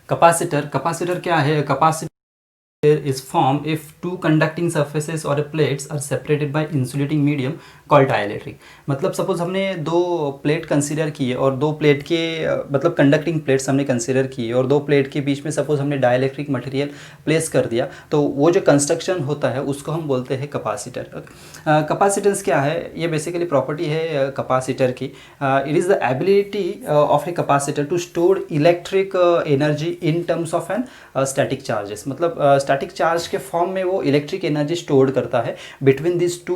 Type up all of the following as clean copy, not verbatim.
Capacitor क्या है? Capacitor is formed if two conducting surfaces or plates are separated by insulating medium called dielectric। मतलब suppose हमने दो plate consider किए और दो प्लेट के मतलब कंडक्टिंग प्लेट्स हमने कंसीडर किए और दो प्लेट के बीच में सपोज हमने डाइलेक्ट्रिक मटेरियल प्लेस कर दिया, तो वो जो कंस्ट्रक्शन होता है उसको हम बोलते हैं कैपेसिटर। कैपेसिटेंस क्या है? ये बेसिकली प्रॉपर्टी है कैपेसिटर की। It is the ability of a capacitor to store electric energy in terms of an static charges. मतलब स्टैटिक चार्ज के फॉर्म में वो इलेक्ट्रिक एनर्जी स्टोर करता है between this two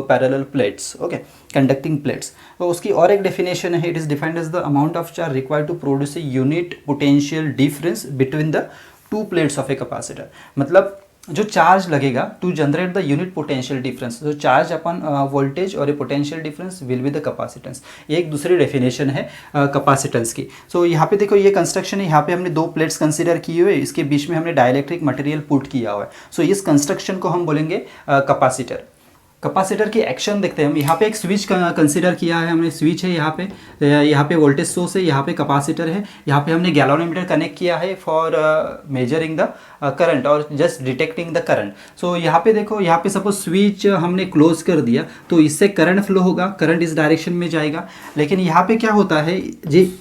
parallel plates, okay, conducting plates. तो उसकी और एक डेफिनेशन है, it is defined as the amount of charge required to produce a unit potential difference between the to plates of a capacitor. मतलब जो charge लगेगा to generate the unit potential difference, जो charge अपन voltage और a potential difference will be the capacitance. ये एक दूसरी definition है कैपेसिटेंस की। सो यहाँ पे देखो ये कंस्ट्रक्शन है, यहाँ पे हमने दो प्लेट्स कंसीडर किए हुए, इसके बीच में हमने डाइलेक्ट्रिक मटेरियल पुट किया हुआ है। सो इस कंस्ट्रक्शन को हम बोलेंगे कैपेसिटर। कैपेसिटर की एक्शन देखते हैं हम। यहाँ पे एक स्विच कंसीडर किया है हमने, स्विच है यहाँ पे वोल्टेज सोर्स है, यहाँ पे कैपेसिटर है, यहाँ पे हमने गैल्वेनोमीटर कनेक्ट किया है फॉर मेजरिंग द करंट और जस्ट डिटेक्टिंग द करंट। सो यहाँ पे देखो, यहाँ पे सपोज स्विच हमने क्लोज कर दिया तो इससे करंट फ्लो होगा, करंट इस डायरेक्शन में जाएगा। लेकिन यहाँ पे क्या होता है,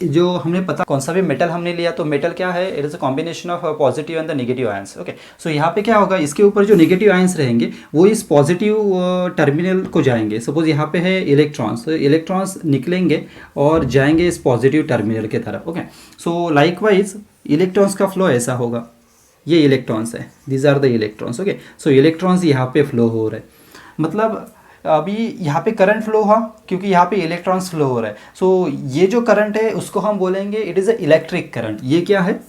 जो हमने पता कौन सा भी मेटल हमने लिया, तो मेटल क्या है, it is a combination of positive and the negative ions, okay. So यहाँ पे क्या होगा, इसके ऊपर जो नेगेटिव आयंस रहेंगे वो इस पॉजिटिव टर्मिनल को जाएंगे। सपोज यहाँ पे है इलेक्ट्रॉन्स, तो इलेक्ट्रॉन्स निकलेंगे और जाएंगे इस पॉजिटिव टर्मिनल की तरफ, ओके। सो लाइकवाइज इलेक्ट्रॉन्स का फ्लो ऐसा होगा, ये इलेक्ट्रॉन्स है, these are the electrons, okay. So electrons यहाँ पे फ्लो हो रहे हैं, मतलब अभी यहाँ पे करंट फ्लो हुआ क्योंकि यहाँ पे इलेक्ट्रॉन्स फ्लो हो रहा है। सो ये जो करंट है उसको हम बोलेंगे it is a electric current. ये क्या है,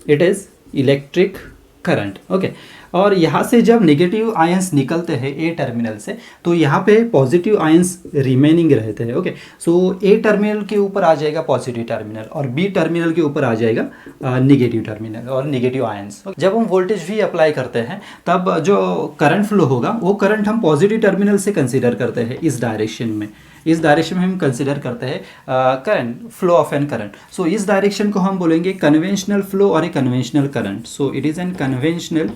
it is electric current, okay. और यहाँ से जब नेगेटिव आयंस निकलते हैं ए टर्मिनल से, तो यहाँ पे पॉजिटिव आयंस रिमेनिंग रहते हैं, ओके। सो ए टर्मिनल के ऊपर आ जाएगा पॉजिटिव टर्मिनल और बी टर्मिनल के ऊपर आ जाएगा नेगेटिव टर्मिनल और नेगेटिव आयंस। जब हम वोल्टेज भी अप्लाई करते हैं तब जो करंट फ्लो होगा वो करंट हम पॉजिटिव टर्मिनल से कंसिडर करते हैं, इस डायरेक्शन में, इस डायरेक्शन में हम कंसिडर करते हैं current, flow of an current. So इस डायरेक्शन को हम बोलेंगे कन्वेंशनल फ्लो और a conventional current. So it is an conventional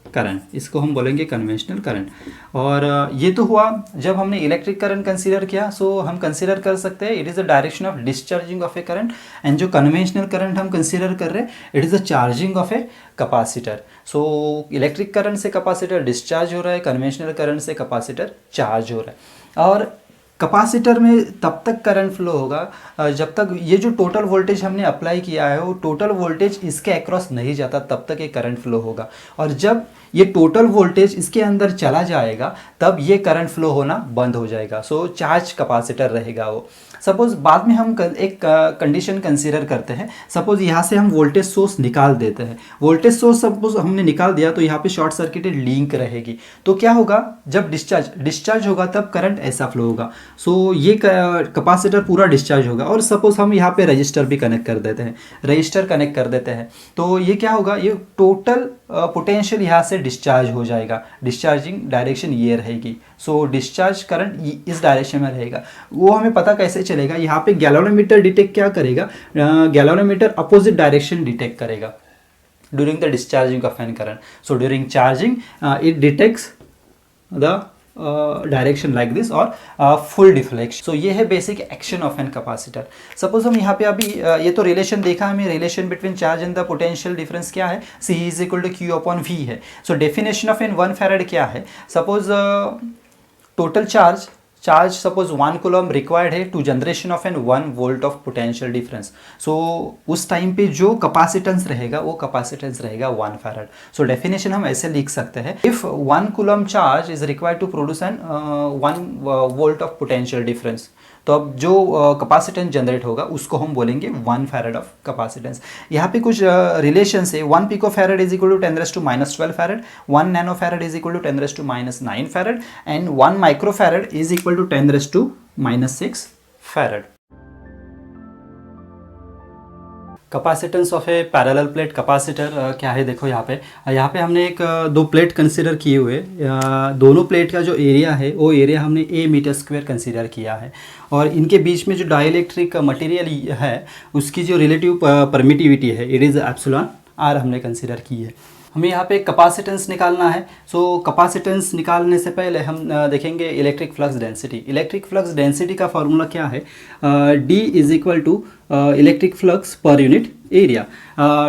current, इसको हम बोलेंगे कन्वेंशनल करंट। और ये तो हुआ जब हमने इलेक्ट्रिक करंट कंसीडर किया। सो हम कंसीडर कर सकते हैं it is the direction of discharging of A current, and जो कन्वेंशनल करंट हम कंसीडर कर रहे हैं it is the charging of a capacitor. So electric current से कैपेसिटर डिस्चार्ज हो रहा है, कन्वेंशनल करंट से कैपेसिटर चार्ज हो रहा है। और कैपेसिटर में तब तक करंट फ्लो होगा जब तक ये जो टोटल वोल्टेज हमने अप्लाई किया है वो टोटल वोल्टेज इसके अक्रॉस नहीं जाता, तब तक ये करंट फ्लो होगा। और जब ये टोटल वोल्टेज इसके अंदर चला जाएगा तब ये करंट फ्लो होना बंद हो जाएगा। सो चार्ज कैपेसिटर रहेगा वो। सपोज बाद में हम एक कंडीशन कंसीडर करते हैं। सपोज यहाँ से हम वोल्टेज सोर्स निकाल देते हैं, वोल्टेज सोर्स सपोज हमने निकाल दिया तो यहाँ पे शॉर्ट सर्किटेड लिंक रहेगी। तो क्या होगा, जब डिस्चार्ज होगा तब करंट ऐसा फ्लो होगा। सो ये कैपेसिटर पूरा डिस्चार्ज होगा। और सपोज हम यहाँ पे रजिस्टर भी कनेक्ट कर देते हैं, रजिस्टर कनेक्ट कर देते हैं, तो ये क्या होगा, ये टोटल पोटेंशियल यहाँ से डिस्चार्ज हो जाएगा, डिस्चार्जिंग डायरेक्शन ये रहेगी। सो डिस्चार्ज करंट इस डायरेक्शन में रहेगा। वो हमें पता कैसे चलेगा, यहाँ पे गैल्वेनोमीटर डिटेक्ट क्या करेगा, गैल्वेनोमीटर अपोजिट डायरेक्शन डिटेक्ट करेगा during the discharging of an current. So during charging it detects the direction like this और फुल डिफ्लेक्शन। सो ये है basic action of an capacitor. Suppose हम यहाँ पे अभी ये तो रिलेशन देखा हमें, relation between charge and the potential difference क्या है, C is equal to Q upon V है। So definition of an 1 farad क्या है, suppose total charge suppose 1 coulomb required है to generation of an 1 volt of potential difference. So उस time पे जो capacitance रहेगा वो कैपेसिटेंस रहेगा 1 फैराड। सो डेफिनेशन हम ऐसे लिख सकते हैं, if 1 coulomb charge is required to produce an 1 volt of potential difference, तो अब जो कैपेसिटेंस जनरेट होगा उसको हम बोलेंगे 1 फैराड ऑफ कैपेसिटेंस। यहाँ पे कुछ रिलेशन है, 1 pico farad is equal to 10⁻12 farad, 1 nano farad is equal to 10⁻9 farad, and 1 micro farad is equal to 10⁻6 farad. Capacitance of a parallel plate capacitor क्या है, देखो यहाँ पे हमने एक दो प्लेट कंसीडर किए हुए, दोनों प्लेट का जो एरिया है वो एरिया हमने a मीटर स्क्वायर कंसीडर किया है, और इनके बीच में जो डाइलेक्ट्रिक मटेरियल है उसकी जो रिलेटिव परमिटिविटी है इट इज़ एप्सिलॉन r हमने कंसीडर की है। हमें यहाँ पे कैपेसिटेंस निकालना है। सो कैपेसिटेंस निकालने से पहले हम देखेंगे electric flux density. Electric flux density का फॉर्मूला क्या है, D is equal to electric flux per unit area.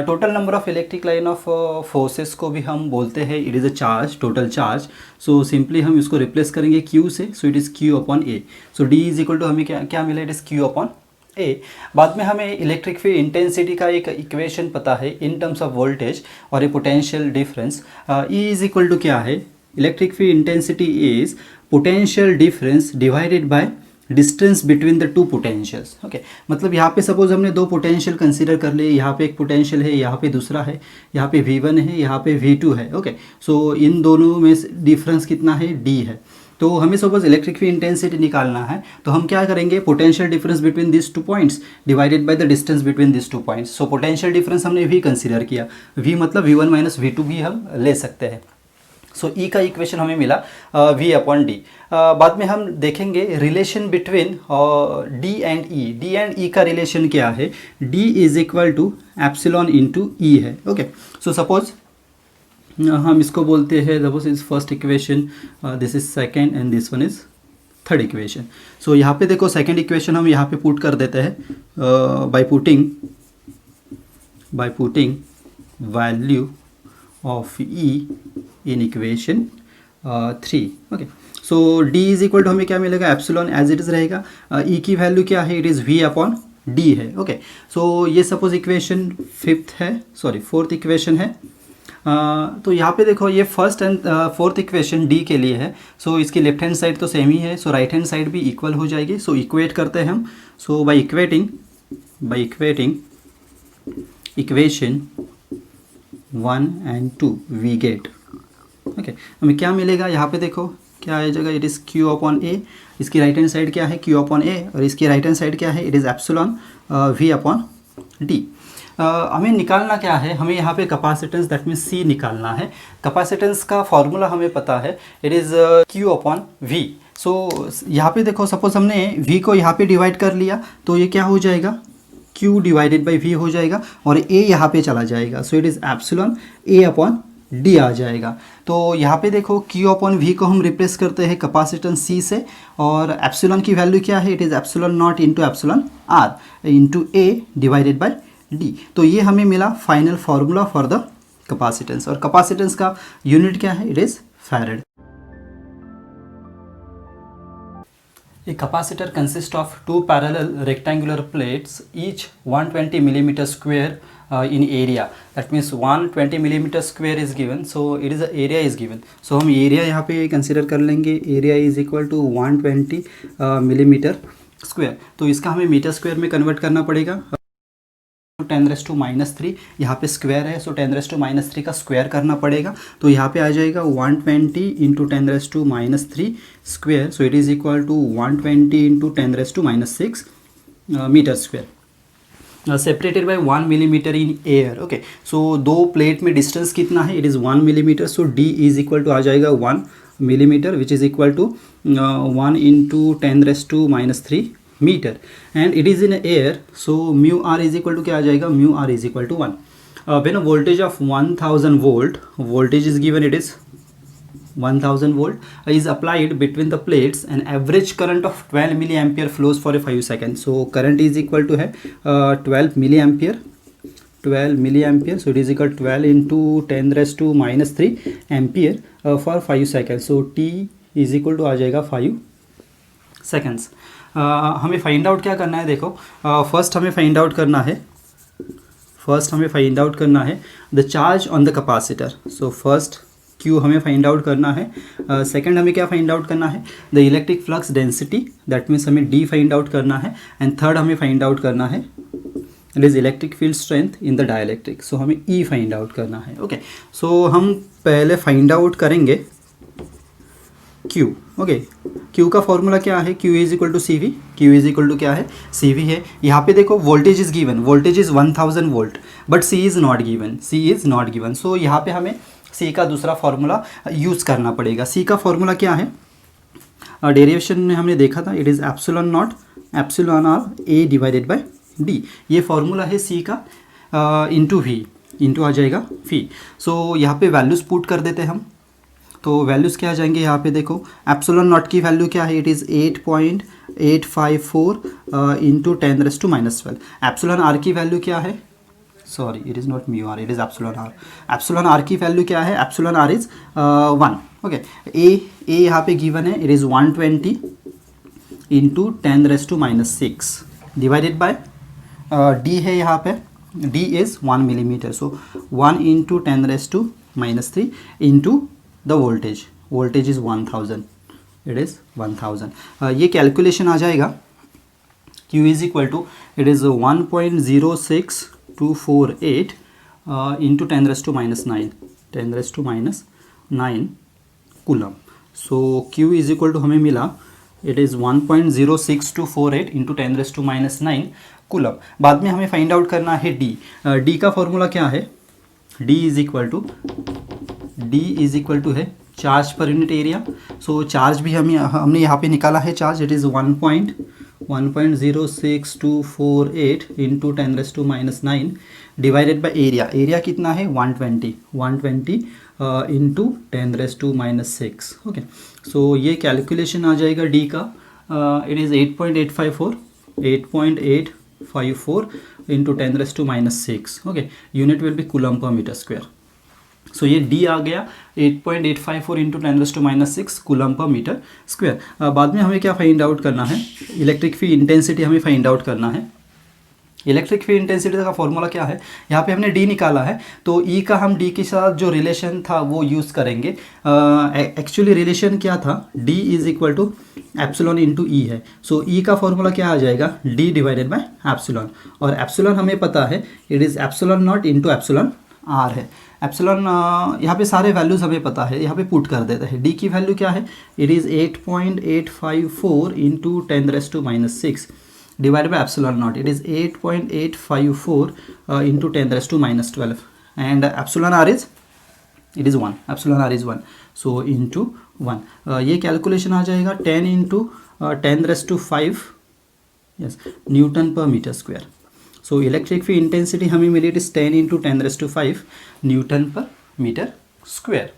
Total number of electric line of forces को भी हम बोलते हैं it is a charge, total charge. So simply हम इसको रिप्लेस करेंगे Q से, so it is Q upon A। So D is equal to हमें क्या मिला, it is Q upon A. बाद में हमें इलेक्ट्रिक फील्ड इंटेंसिटी का एक इक्वेशन पता है इन टर्म्स ऑफ वोल्टेज और a potential difference. E is equal to क्या है, electric field intensity is potential difference divided by distance between the two potentials. Okay, मतलब यहाँ पे सपोज हमने दो पोटेंशियल कंसीडर कर लिए, यहाँ पे एक पोटेंशियल है, यहाँ पे दूसरा है, यहाँ पे V1 है, यहाँ पे V2 है। ओके, सो इन दोनों में डिफरेंस कितना है, D है। तो हमें सपोज इलेक्ट्रिक फील्ड इंटेंसिटी निकालना है, तो हम क्या करेंगे, potential difference between this two points divided by the distance between this two points. So potential difference हमने V कंसीडर किया, V मतलब V1 माइनस V2 भी हम ले सकते हैं। सो ई का इक्वेशन हमें मिला V अपॉन डी। बाद में हम देखेंगे relation between D and E। D and E का रिलेशन क्या है, D is equal to epsilon into E है। ओके, सो सपोज हम इसको बोलते हैं, suppose is first equation, this is second and this one is third equation. So यहाँ पे देखो सेकेंड इक्वेशन हम यहाँ पे पुट कर देते हैं by putting value of E in equation 3। Okay, so D is equal to हमें क्या मिलेगा, एप्सिलॉन एज इट इज रहेगा। E की वैल्यू क्या है, it is V upon D है। ओके, सो ये सपोज इक्वेशन फोर्थ इक्वेशन है। तो यहाँ पे देखो ये first and fourth equation D के लिए है। सो इसकी लेफ्ट हैंड साइड तो सेम ही है, सो राइट हैंड साइड भी इक्वल हो जाएगी। सो इक्वेट करते हैं हम। So by equating equation 1 and 2 we get. Okay, हमें क्या मिलेगा, यहाँ पे देखो क्या आ जाएगा, it is Q upon A। इसकी राइट हैंड साइड क्या है, Q अपॉन A, और इसकी राइट हैंड साइड क्या है, it is epsilon V upon D। हमें निकालना क्या है, हमें यहाँ पे कैपेसिटेंस दैट मीन्स C निकालना है। कैपेसिटेंस का फॉर्मूला हमें पता है, it is Q upon V। सो यहाँ पे देखो सपोज हमने V को यहाँ पे डिवाइड कर लिया, तो ये क्या हो जाएगा, Q डिवाइडेड बाई V हो जाएगा, और A यहाँ पे चला जाएगा। सो it is epsilon A upon D आ जाएगा। तो यहाँ पे देखो Q अपॉन V को हम रिप्लेस करते हैं कैपेसिटेंस C से, और एप्सिलॉन की वैल्यू क्या है, it is epsilon not into epsilon R into A divided by D। तो ये हमें मिला final formula for the capacitance, और कैपेसिटेंस का यूनिट क्या है, it is farad. A capacitor consists of two parallel rectangular plates, each 120 millimeter square in area. That means 120 millimeter square is given. So it is the area is given. So हम area यहाँ पे consider कर लेंगे, area is equal to 120 millimeter square. तो इसका हमें metre square में convert करना पड़ेगा। 10⁻³ यहाँ पे स्क्वायर है, सो 10⁻³ का स्क्वायर करना पड़ेगा। तो यहाँ पे आ जाएगा 120 into 10⁻³ square, so it is equal to 120 into 10⁻⁶ metre square, separated by 1 millimetre in air. Okay, so दो प्लेट में डिस्टेंस कितना है, it is 1 millimetre. So D is equal to आ जाएगा 1 millimetre which is equal to 1 into 10⁻³ metre, and it is in air. So mu R is equal to क्या आ जाएगा, mu R is equal to 1। When a voltage of 1000 volt, voltage is given, it is 1000 volt is applied between the plates, and average current of 12 milliampere flows for a 5 seconds. So current is equal to है 12 milliampere, so it is equal to 12 into 10⁻³ ampere for 5 seconds. So T is equal to आ जाएगा 5 seconds. हमें find out क्या करना है, देखो first हमें find out करना है the charge on the capacitor. So first Q हमें फाइंड आउट करना है, सेकंड हमें क्या फाइंड आउट करना है, the electric flux density, that means हमें D फाइंड आउट करना है, एंड थर्ड हमें फाइंड आउट करना है it is electric field strength in the dielectric. So हमें E फाइंड आउट करना है। ओके, सो हम पहले फाइंड आउट करेंगे Q। ओके, Q का फॉर्मूला क्या है? Q is equal to C V. Q is equal to क्या है? सी वी है। यहाँ पे देखो voltage is given, voltage is 1000 volt, but C is not given, C is not given. So यहाँ पे हमें C का दूसरा फॉर्मूला यूज़ करना पड़ेगा। C का फॉर्मूला क्या है? डेरिवेशन में हमने देखा था, it is epsilon not epsilon r a divided by d. ये फॉर्मूला है C का इंटू वी, इंटू आ जाएगा फी। सो यहाँ पे वैल्यूज़ पुट कर देते हैं हम। तो वैल्यूज़ क्या आ जाएंगे यहाँ पे? देखो एप्सिलॉन नॉट की वैल्यू क्या है? It is 8.854 into 10⁻⁻12। Epsilon r की वैल्यू क्या है? Sorry, it is not mu r, it is epsilon r. Epsilon r की वैल्यू क्या है? Epsilon r is 1। Okay, A यहाँ पे गिवन है, it is 120 into 10⁻⁻6 divided by d है यहाँ पे, d is 1 millimetre. So 1 into 10⁻³ into the voltage, voltage is 1000, it is 1000। ये कैलकुलेशन आ जाएगा Q is equal to, it is 1.06248 into 10⁻⁹ 10⁻⁹ coulomb. So Q is equal to हमें मिला, it is 1.06248 into 10⁻⁹ coulomb. बाद में हमें फाइंड आउट करना है D। D का फॉर्मूला क्या है? D इज़ इक्वल टू है चार्ज पर यूनिट एरिया। सो चार्ज भी हमने यहाँ पे निकाला है charge, it is 1.06248 into 10⁻⁹ divided by area. Area कितना है? 120 इंटू 10⁻⁻6। ओके, सो ये कैलकुलेशन आ जाएगा D का, it is 8.854 into 10⁻⁻6। Okay, unit will be coulomb per metre square. So ये D आ गया 8.854 into 10⁻⁻6 coulomb per metre square. बाद में हमें क्या फाइंड आउट करना है? इलेक्ट्रिक फील्ड इंटेंसिटी हमें फाइंड आउट करना है। इलेक्ट्रिक फील्ड इंटेंसिटी का फॉर्मूला क्या है? यहाँ पे हमने D निकाला है, तो E का हम D के साथ जो रिलेशन था वो यूज़ करेंगे। एक्चुअली रिलेशन क्या था? D is equal to epsilon into E है। सो E का फॉर्मूला क्या आ जाएगा? D डिवाइडेड बाय एप्सिलॉन, और एप्सिलॉन हमें पता है, it is epsilon not into epsilon R है। एप्सिलॉन यहाँ पे सारे वैल्यूज़ हमें पता है, यहाँ पे पुट कर देते हैं। D की वैल्यू क्या है? It is 8.854 into 10⁻⁻6 divided by epsilon naught, it is 8.854 into 10⁻⁻12, and epsilon r is, it is 1, epsilon r is 1, so into 1। ये कैलकुलेशन आ जाएगा 10 into 10⁵, yes, newton per metre square. So electric field intensity हमें मिली, it is 10 into 10⁵ newton per metre square.